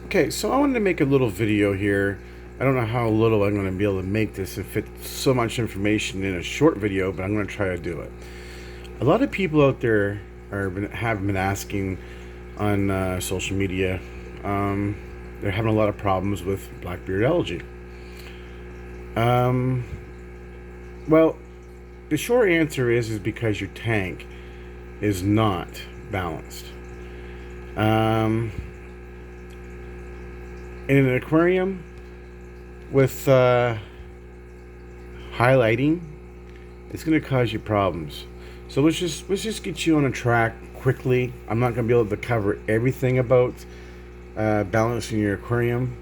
Okay, so I wanted to make a little video here. I don't know how little I'm going to be able to make this and fit so much information in a short video, but I'm going to try to do it. A lot of people out there have been asking on social media. They're having a lot of problems with blackbeard algae. Um, well, the short answer is because your tank is not balanced. Um, in an aquarium with highlighting, it's going to cause you problems. So let's just get you on a track quickly. I'm not going to be able to cover everything about balancing your aquarium,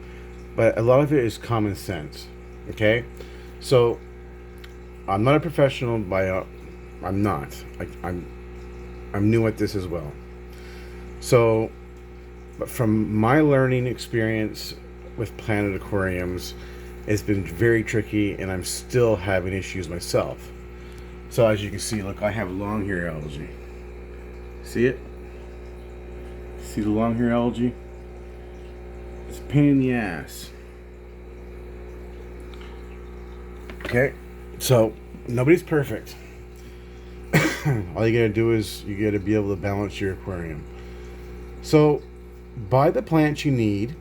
but a lot of it is common sense. Okay, so I'm not a professional I'm not. I'm new at this as well. So, but from my learning experience with planted aquariums, it's been very tricky, and I'm still having issues myself. So as you can see, look, I have long hair algae. See it? See the long hair algae? It's a pain in the ass. Okay, so nobody's perfect. All you gotta do is you gotta be able to balance your aquarium. So buy the plants you need,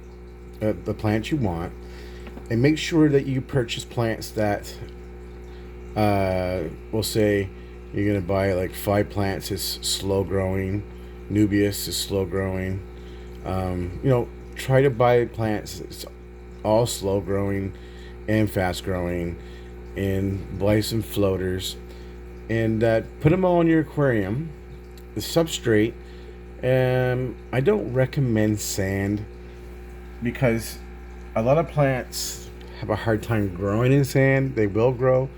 the plants you want, and make sure that you purchase plants that we'll say you're gonna buy like 5 plants is slow growing, Nubius is slow growing. Try to buy plants that's all slow growing and fast growing, and buy some floaters and put them all in your aquarium. The substrate, I don't recommend sand because a lot of plants have a hard time growing in sand. They will grow.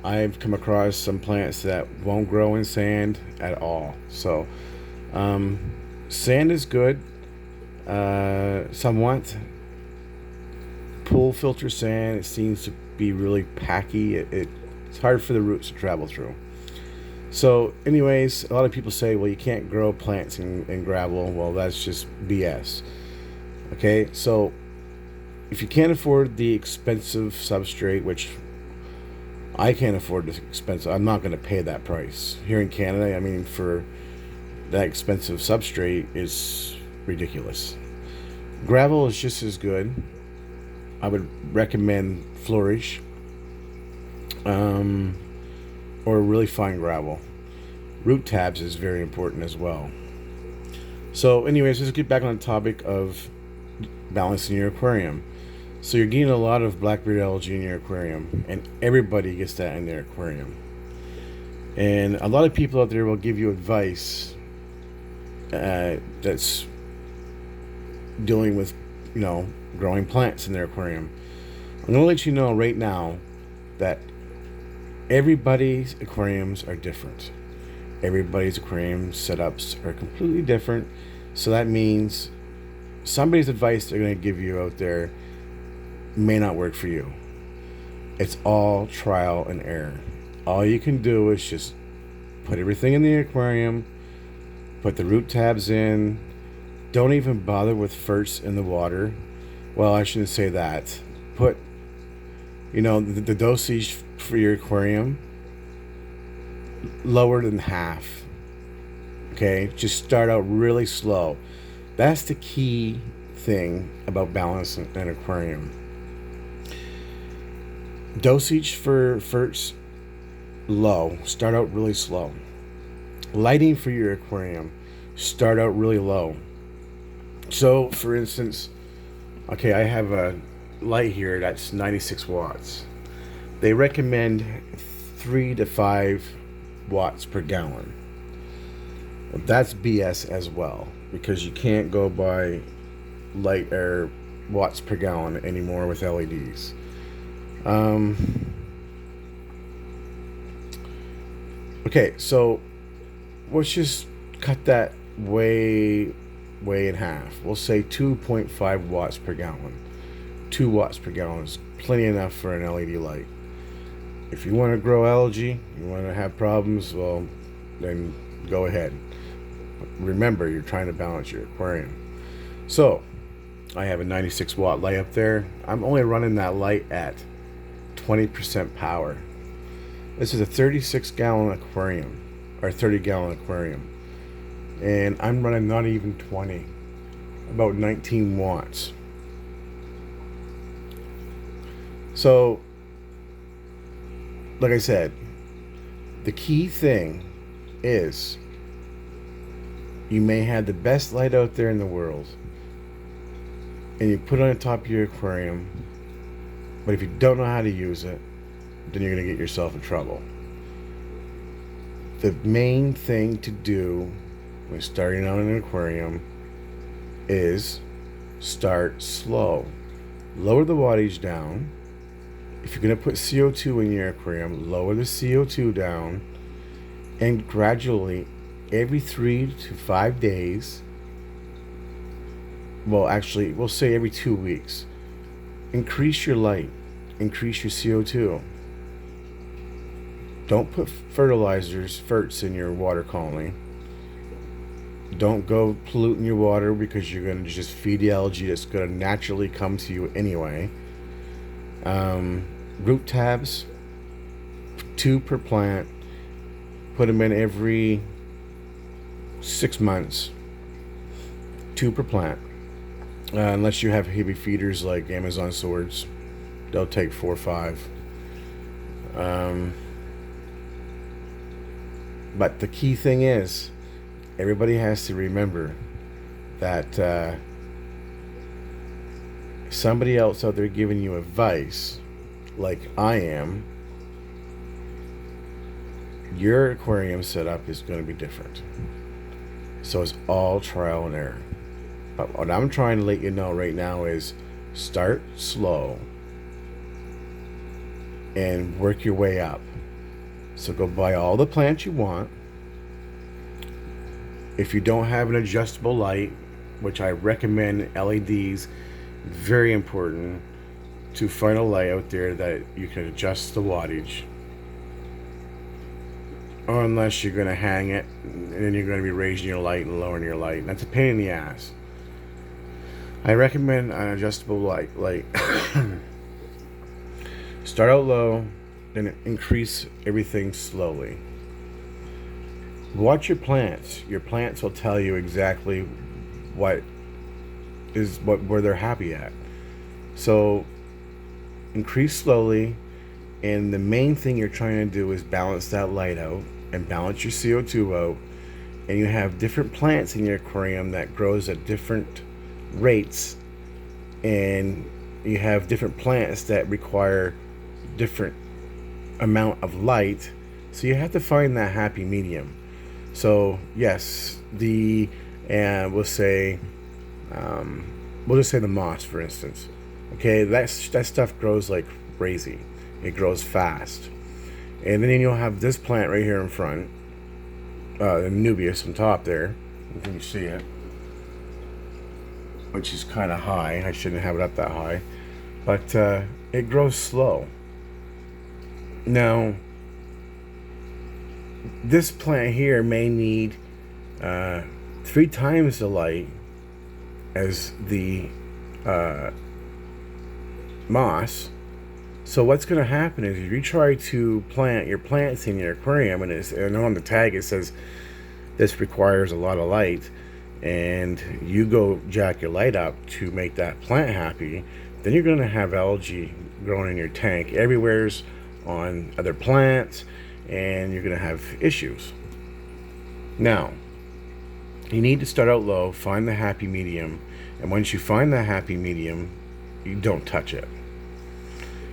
I've come across some plants that won't grow in sand at all. So sand is good somewhat. Pool filter sand, it seems to be really packy. It's hard for the roots to travel through. So anyways, a lot of people say, well, you can't grow plants in gravel. Well, that's just BS. Okay, so if you can't afford the expensive substrate, which I can't afford the expensive, I'm not going to pay that price. Here in Canada, I mean, for that expensive substrate is ridiculous. Gravel is just as good. I would recommend Flourish, or really fine gravel. Root tabs is very important as well. So anyways, let's get back on the topic of balancing your aquarium. So you're getting a lot of blackbeard algae in your aquarium, and everybody gets that in their aquarium. And a lot of people out there will give you advice that's dealing with, growing plants in their aquarium. I'm going to let you know right now that everybody's aquariums are different. Everybody's aquarium setups are completely different. So that means somebody's advice they're going to give you out there may not work for you. It's all trial and error. All you can do is just put everything in the aquarium, put the root tabs in. Don't even bother with ferts in the water. Well, I shouldn't say that. Put, the dosage for your aquarium lower than half. Okay, just start out really slow. That's the key thing about balancing an aquarium. Dosage for ferts low. Start out really slow. Lighting for your aquarium, start out really low. So, for instance, okay, I have a light here that's 96 watts. They recommend 3 to 5 watts per gallon. That's BS as well, because you can't go by light or watts per gallon anymore with LEDs. Okay, so let's just cut that way in half. We'll say 2.5 watts per gallon. 2 watts per gallon is plenty enough for an LED light. If you want to grow algae, you want to have problems, well, then go ahead. But remember, you're trying to balance your aquarium. So I have a 96 watt light up there. I'm only running that light at 20% power. This is a 36 gallon aquarium, or 30 gallon aquarium. And I'm running not even 20, about 19 watts. So, like I said, the key thing is you may have the best light out there in the world and you put it on the top of your aquarium, but if you don't know how to use it, then you're going to get yourself in trouble. The main thing to do when starting out in an aquarium is start slow. Lower the wattage down. If you're going to put CO2 in your aquarium, lower the CO2 down, and gradually, every 3 to 5 days, well, actually, we'll say every 2 weeks, increase your light, increase your CO2. Don't put ferts in your water colony. Don't go polluting your water because you're going to just feed the algae that's going to naturally come to you anyway. Root tabs, 2 per plant. Put them in every 6 months. 2 per plant. Unless you have heavy feeders like Amazon swords, they'll take 4 or 5. But the key thing is, everybody has to remember that somebody else out there giving you advice, like I am, your aquarium setup is going to be different. So it's all trial and error. But what I'm trying to let you know right now is start slow and work your way up. So go buy all the plants you want. If you don't have an adjustable light, which I recommend LEDs, very important to find a light out there that you can adjust the wattage. Or unless you're going to hang it and then you're going to be raising your light and lowering your light. That's a pain in the ass. I recommend an adjustable light. Start out low, then increase everything slowly. Watch your plants. Your plants will tell you exactly where they're happy at. So increase slowly, and the main thing you're trying to do is balance that light out and balance your CO2 out. And you have different plants in your aquarium that grows at different rates, and you have different plants that require different amount of light, so you have to find that happy medium. So yes, we'll just say the moss, for instance. Okay, that stuff grows like crazy. It grows fast, and then you'll have this plant right here in front, the Nubius on top there. You can see it, which is kind of high. I shouldn't have it up that high, but it grows slow. Now, this plant here may need 3 times the light as the moss. So what's going to happen is if you try to plant your plants in your aquarium, and on the tag it says this requires a lot of light, and you go jack your light up to make that plant happy, then you're going to have algae growing in your tank everywhere's on other plants, and you're going to have issues. Now, you need to start out low, find the happy medium, and once you find the happy medium, you don't touch it.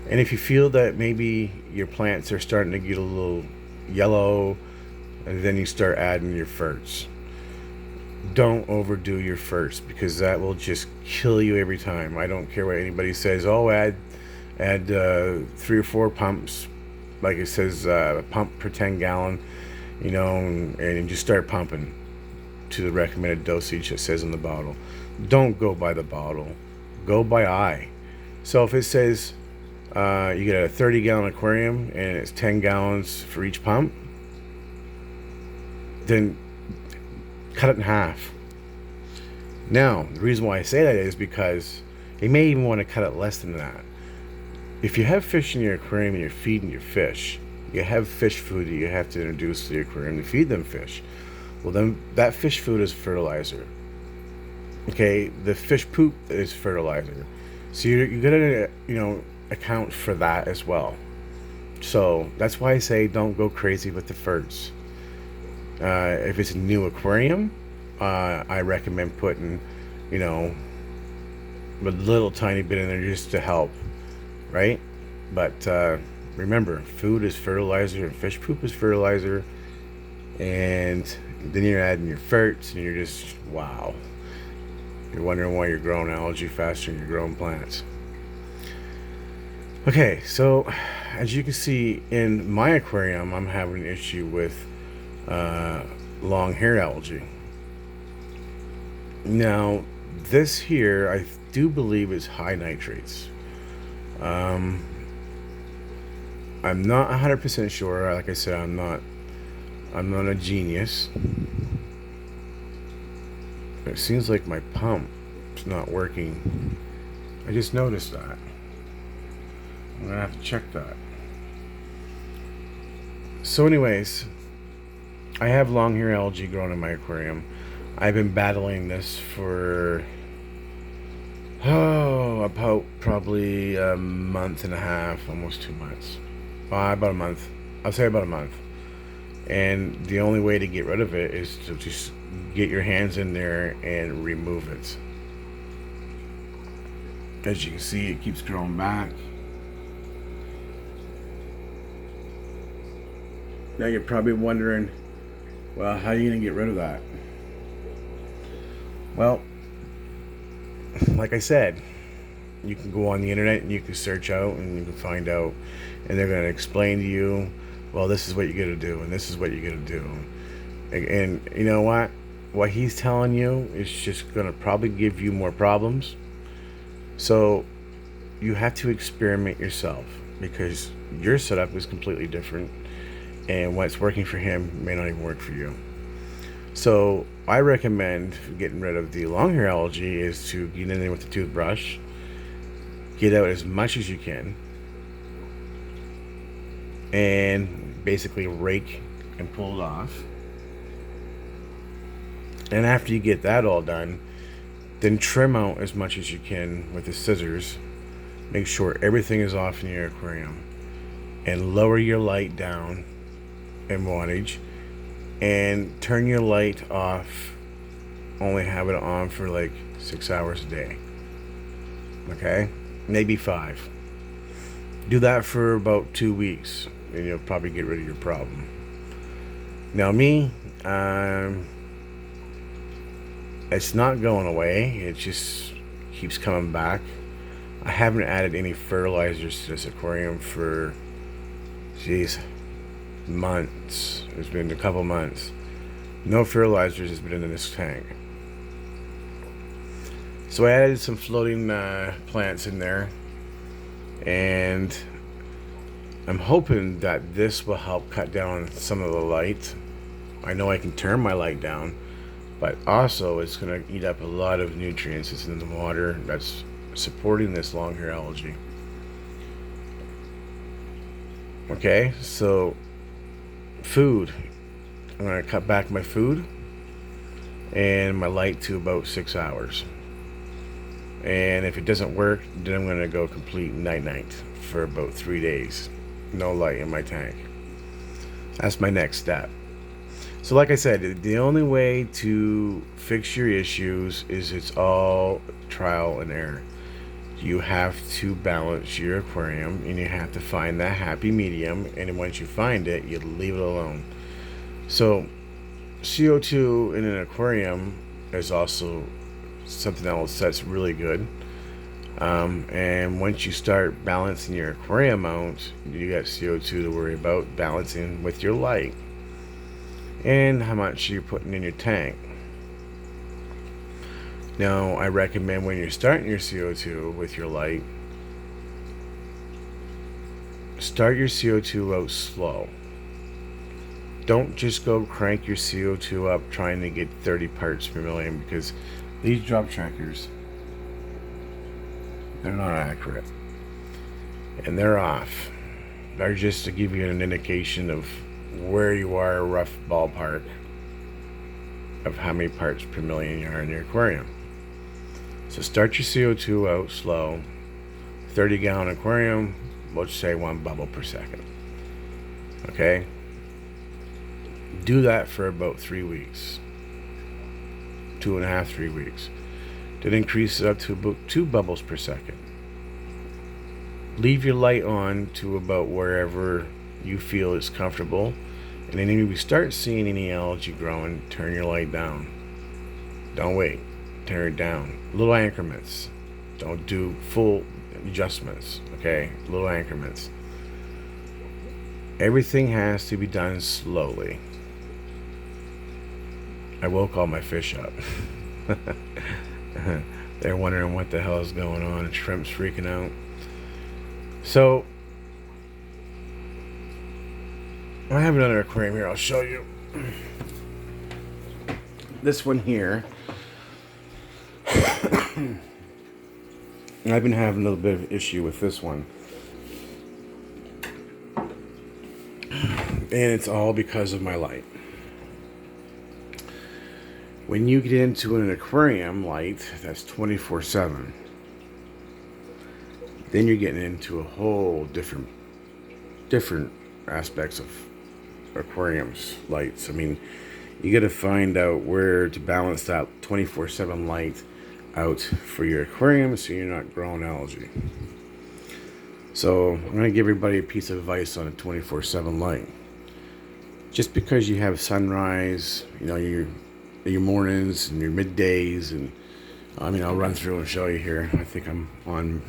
And if you feel that maybe your plants are starting to get a little yellow, and then you start adding your ferts. Don't overdo your ferts, because that will just kill you every time. I don't care what anybody says. Oh, add 3 or 4 pumps, like it says, pump per 10 gallon, and just start pumping to the recommended dosage that says in the bottle. Don't go by the bottle, go by eye. So if it says you get a 30 gallon aquarium and it's 10 gallons for each pump, then cut it in half. Now, the reason why I say that is because you may even want to cut it less than that. If you have fish in your aquarium and you're feeding your fish, you have fish food that you have to introduce to the aquarium to feed them fish. Well, then that fish food is fertilizer. Okay, the fish poop is fertilizer. So you're gonna, account for that as well. So that's why I say don't go crazy with the ferts. If it's a new aquarium, I recommend putting, a little tiny bit in there just to help, right? But remember, food is fertilizer and fish poop is fertilizer, and then you're adding your ferts, and you're just wow. You're wondering why you're growing algae faster than you're growing plants. Okay, so as you can see in my aquarium, I'm having an issue with long-haired algae. Now, this here, I do believe is high nitrates. I'm not 100% sure. Like I said, I'm not a genius. It seems like my pump is not working. I just noticed that. I'm gonna have to check that. So anyways, I have long hair algae growing in my aquarium. I've been battling this for about probably a month and a half, almost 2 months. About a month. I'll say about a month. And the only way to get rid of it is to just get your hands in there and remove it. As you can see, it keeps growing back. Now you're probably wondering, well, how are you going to get rid of that? Well, like I said, you can go on the internet and you can search out and you can find out, and they're going to explain to you, well, this is what you got to do and this is what you got to do. And you know what he's telling you is just going to probably give you more problems. So you have to experiment yourself, because your setup is completely different, and what's working for him may not even work for you. So I recommend getting rid of the long hair algae is to get in there with the toothbrush, get out as much as you can, and basically rake and pull it off. And after you get that all done, then trim out as much as you can with the scissors. Make sure everything is off in your aquarium, and lower your light down in wattage, and turn your light off. Only have it on for like 6 hours a day. Okay? Maybe 5. Do that for about 2 weeks, and you'll probably get rid of your problem. Now me, it's not going away. It just keeps coming back. I haven't added any fertilizers to this aquarium for, months. It's been a couple months. No fertilizers has been in this tank. So I added some floating plants in there, and I'm hoping that this will help cut down some of the light. I know I can turn my light down, but also it's going to eat up a lot of nutrients that's in the water that's supporting this long hair algae. Okay, so food. I'm going to cut back my food and my light to about 6 hours. And if it doesn't work, then I'm going to go complete night-night for about 3 days. No light in my tank. That's my next step. So like I said, the only way to fix your issues is it's all trial and error. You have to balance your aquarium, and you have to find that happy medium, and once you find it, you leave it alone. So CO2 in an aquarium is also something else that's really good. And once you start balancing your aquarium out, you got CO2 to worry about balancing with your light and how much you're putting in your tank. Now, I recommend when you're starting your CO2 with your light, start your CO2 out slow. Don't just go crank your CO2 up trying to get 30 parts per million, because These drop trackers, they're not accurate. And they're off. They're just to give you an indication of where you are, a rough ballpark of how many parts per million you are in your aquarium. So start your CO2 out slow. 30-gallon aquarium, let's say 1 bubble per second. Okay? Do that for about 3 weeks. 2.5, 3 weeks. Then increase it up to about 2 bubbles per second. Leave your light on to about wherever you feel is comfortable. And then if you start seeing any algae growing, turn your light down. Don't wait. Turn it down. Little increments. Don't do full adjustments. Okay? Little increments. Everything has to be done slowly. I woke all my fish up. They're wondering what the hell is going on. Shrimp's freaking out. So, I have another aquarium here. I'll show you. This one here. I've been having a little bit of issue with this one. And it's all because of my light. When you get into an aquarium light that's 24/7, then you're getting into a whole different aspects of aquariums lights. I mean, you got to find out where to balance that 24/7 light out for your aquarium so you're not growing algae. So I'm going to give everybody a piece of advice on a 24/7 light. Just because you have sunrise, you know, your mornings and your middays, and I mean, I'll run through and show you here. I think I'm on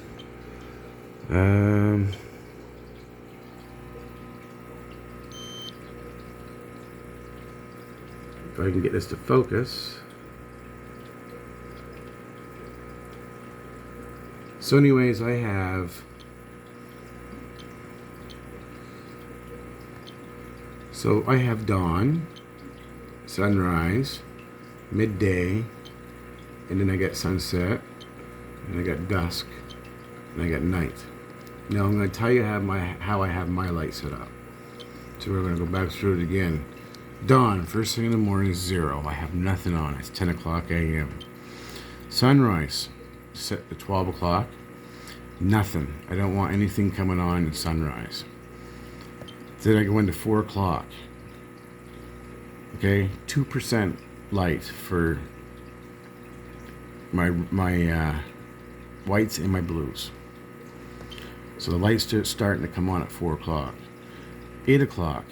if I can get this to focus. So anyways, I have dawn, sunrise, midday, and then I got sunset, and I got dusk, and I got night. Now I'm going to tell you how I have my light set up. So we're going to go back through it again. Dawn, first thing in the morning is 0. I have nothing on. It's 10 o'clock a.m. Sunrise, set to 12 o'clock. Nothing. I don't want anything coming on at sunrise. Then I go into 4 o'clock. Okay, 2% light for my whites and my blues. So the lights start starting to come on at 4 o'clock. 8 o'clock,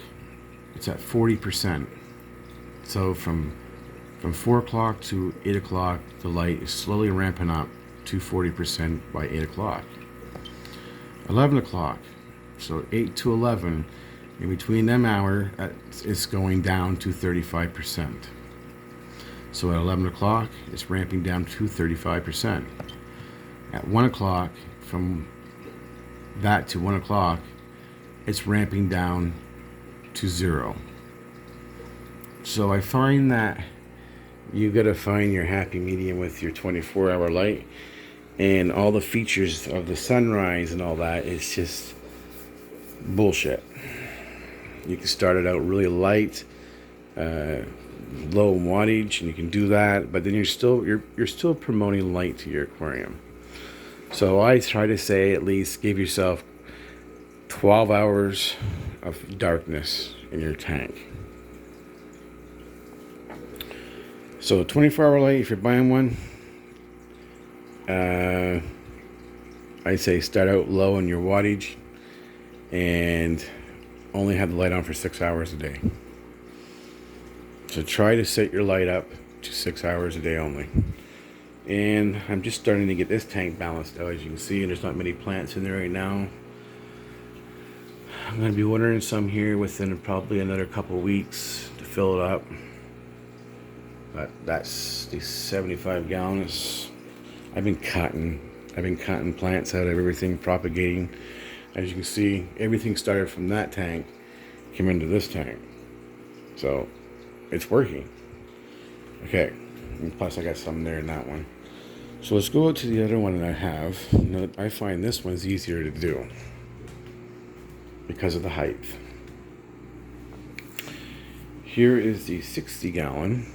it's at 40%. So from 4 o'clock to 8 o'clock, the light is slowly ramping up to 40% by 8 o'clock. 11 o'clock, so 8 to 11, in between them hour, it's going down to 35%. So at 11 o'clock, it's ramping down to 35%. At 1 o'clock, from that to 1 o'clock, it's ramping down to 0. So I find that you got to find your happy medium with your 24-hour light, and all the features of the sunrise and all that is just bullshit. You can start it out really light, low wattage, and you can do that, but then you're still promoting light to your aquarium. So I try to say at least give yourself 12 hours of darkness in your tank. So 24-hour light, if you're buying one, I'd say start out low in your wattage and only have the light on for 6 hours a day. So try to set your light up to 6 hours a day only. And I'm just starting to get this tank balanced out, as you can see, and there's not many plants in there right now. I'm going to be watering some here within probably another couple weeks to fill it up. But that's the 75 gallons. I've been cutting plants out of everything, propagating. As you can see, everything started from that tank, came into this tank. So it's working. Okay, And plus I got some there in that one. So let's go out to the other one that I have. Now, I find this one's easier to do because of the height. Here is the 60 gallon,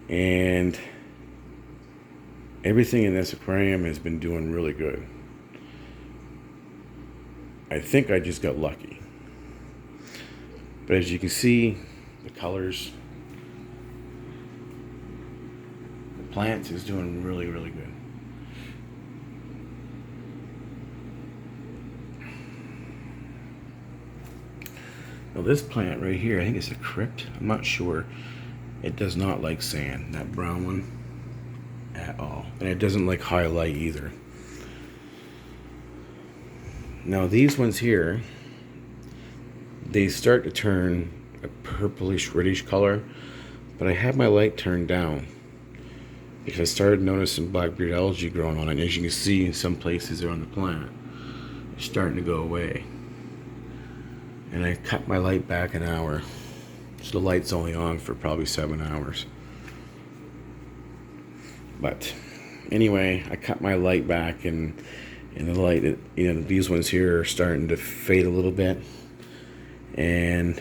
and everything in this aquarium has been doing really good. I think I just got lucky. But as you can see, the colors, the plants is doing really, really good. Now this plant right here, I think it's a crypt. I'm not sure. It does not like sand, that brown one, at all. And it doesn't like high light either. Now these ones here, they start to turn a purplish reddish color, but I have my light turned down because I started noticing blackbeard algae growing on it. And as you can see in some places there on the plant, it's starting to go away. And I cut my light back an hour, so the light's only on for probably 7 hours. But anyway, I cut my light back, and the light, you know, these ones here are starting to fade a little bit, and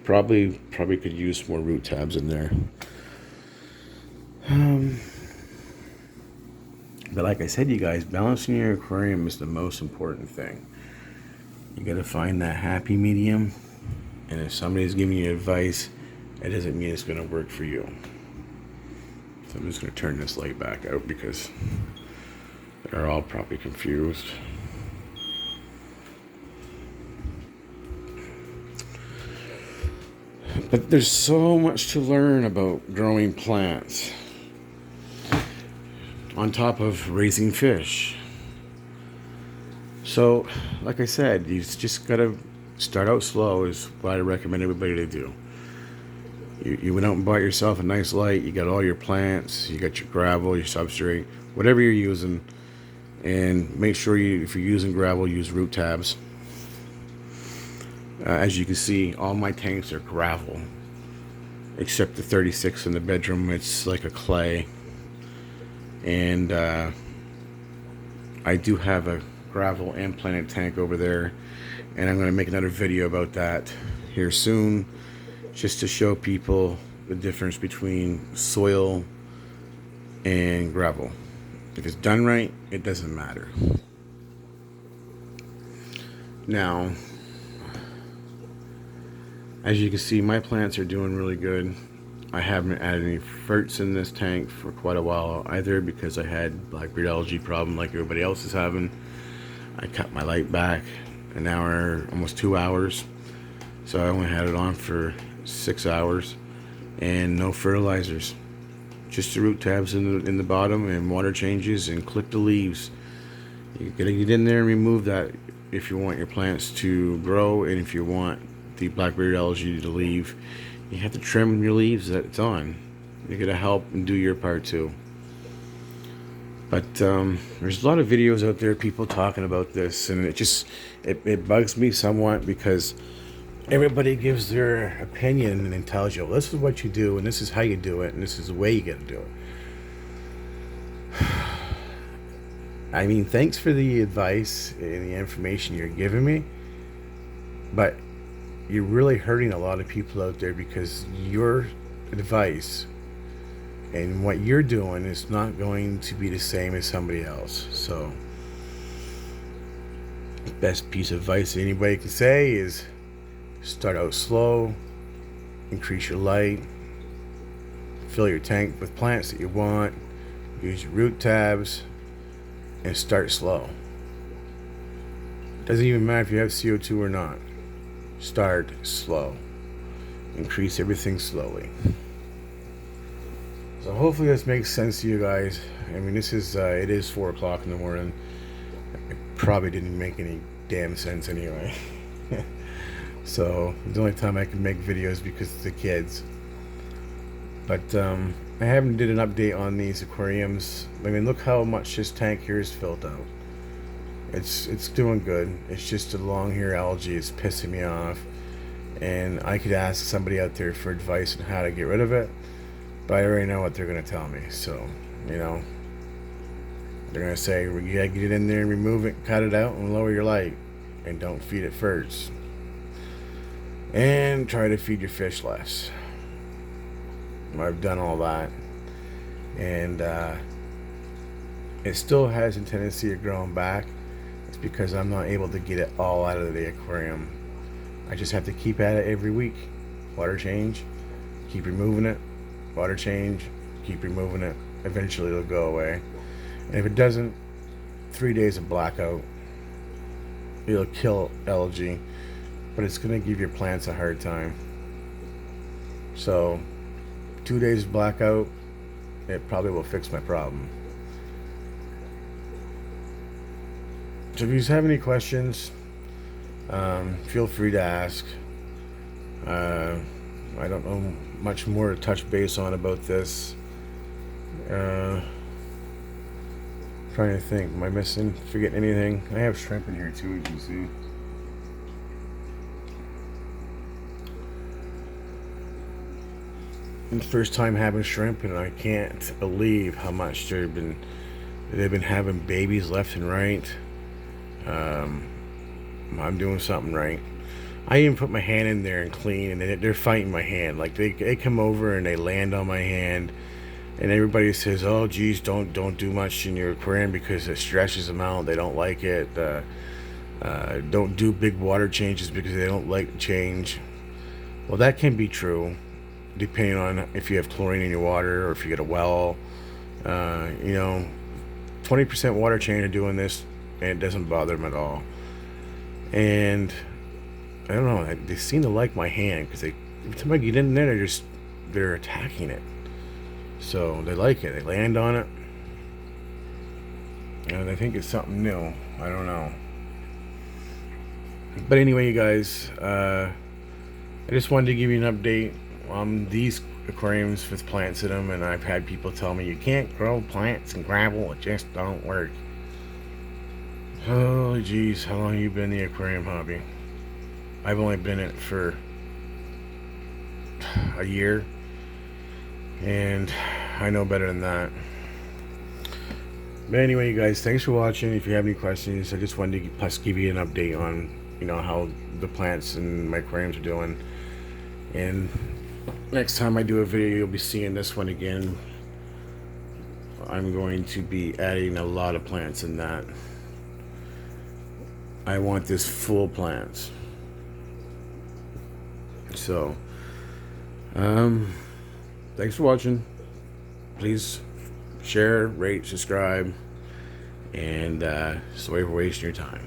probably could use more root tabs in there. But like I said, you guys, balancing your aquarium is the most important thing. You gotta find that happy medium, and if somebody's giving you advice, it doesn't mean it's gonna work for you. So I'm just gonna turn this light back out because they're all probably confused. But there's so much to learn about growing plants, on top of raising fish. So, like I said, you just gotta start out slow is what I recommend everybody to do. You went out and bought yourself a nice light, you got all your plants, you got your gravel, your substrate, whatever you're using, and make sure if you're using gravel, use root tabs. As you can see, all my tanks are gravel, except the 36 in the bedroom, it's like a clay. And I do have a gravel and planted tank over there, and I'm going to make another video about that here soon, just to show people the difference between soil and gravel. If it's done right, it doesn't matter. Now, as you can see, my plants are doing really good. I haven't added any ferts in this tank for quite a while either, because I had blackbeard algae problem like everybody else is having. I cut my light back an hour, almost 2 hours, so I only had it on for 6 hours, and no fertilizers, just the root tabs in the bottom and water changes, and click the leaves. You gotta get in there and remove that if you want your plants to grow, and if you want the blackbeard algae to leave, you have to trim your leaves that it's on. You gotta help and do your part too. But there's a lot of videos out there, people talking about this, and it bugs me somewhat because everybody gives their opinion and tells you, well, this is what you do, and this is how you do it, and this is the way you gotta do it. I mean, thanks for the advice and the information you're giving me, but you're really hurting a lot of people out there, because your advice and what you're doing is not going to be the same as somebody else. So, the best piece of advice anybody can say is start out slow, increase your light, fill your tank with plants that you want, use your root tabs, and start slow. Doesn't even matter if you have CO2 or not. Start slow. Increase everything slowly. So hopefully this makes sense to you guys. I mean, this is it is 4 o'clock in the morning. It probably didn't make any damn sense anyway. So it's the only time I can make videos because of the kids. But I haven't did an update on these aquariums. I mean, look how much this tank here is filled out. It's doing good. It's just the long hair algae is pissing me off, and I could ask somebody out there for advice on how to get rid of it. But I already know what they're going to tell me. So, you know, they're going to say, you got to get it in there and remove it, cut it out, and lower your light. And don't feed it first. And try to feed your fish less. I've done all that. And it still has a tendency of growing back. It's because I'm not able to get it all out of the aquarium. I just have to keep at it every week. Water change, keep removing it. Water change, keep removing it. Eventually it'll go away. And if it doesn't, 3 days of blackout. It'll kill algae, but it's going to give your plants a hard time. So 2 days of blackout, it probably will fix my problem. So if you have any questions, feel free to ask. I don't know much more to touch base on about this. Trying to think, am I forgetting anything? I have shrimp in here too, as you can see. It's the first time having shrimp, and I can't believe how much they've been having babies left and right. I'm doing something right. I even put my hand in there and clean, and they're fighting my hand. Like they come over and they land on my hand, and everybody says, "Oh, geez, don't do much in your aquarium because it stresses them out. They don't like it. Don't do big water changes because they don't like change." Well, that can be true, depending on if you have chlorine in your water or if you get a well. 20% water change are doing this, and it doesn't bother them at all. And I don't know, they seem to like my hand because every time I get in there, they're attacking it. So they like it. They land on it, and I think it's something new. I don't know. But anyway, you guys, I just wanted to give you an update on these aquariums with plants in them, and I've had people tell me you can't grow plants in gravel, it just don't work. Oh geez, how long have you been in the aquarium hobby? I've only been in it for a year, and I know better than that. But anyway, you guys, thanks for watching. If you have any questions, I just wanted to plus give you an update on how the plants in my aquariums are doing. And next time I do a video, you'll be seeing this one again. I'm going to be adding a lot of plants in that. I want this full plants. So, thanks for watching. Please share, rate, subscribe, and sorry for wasting your time.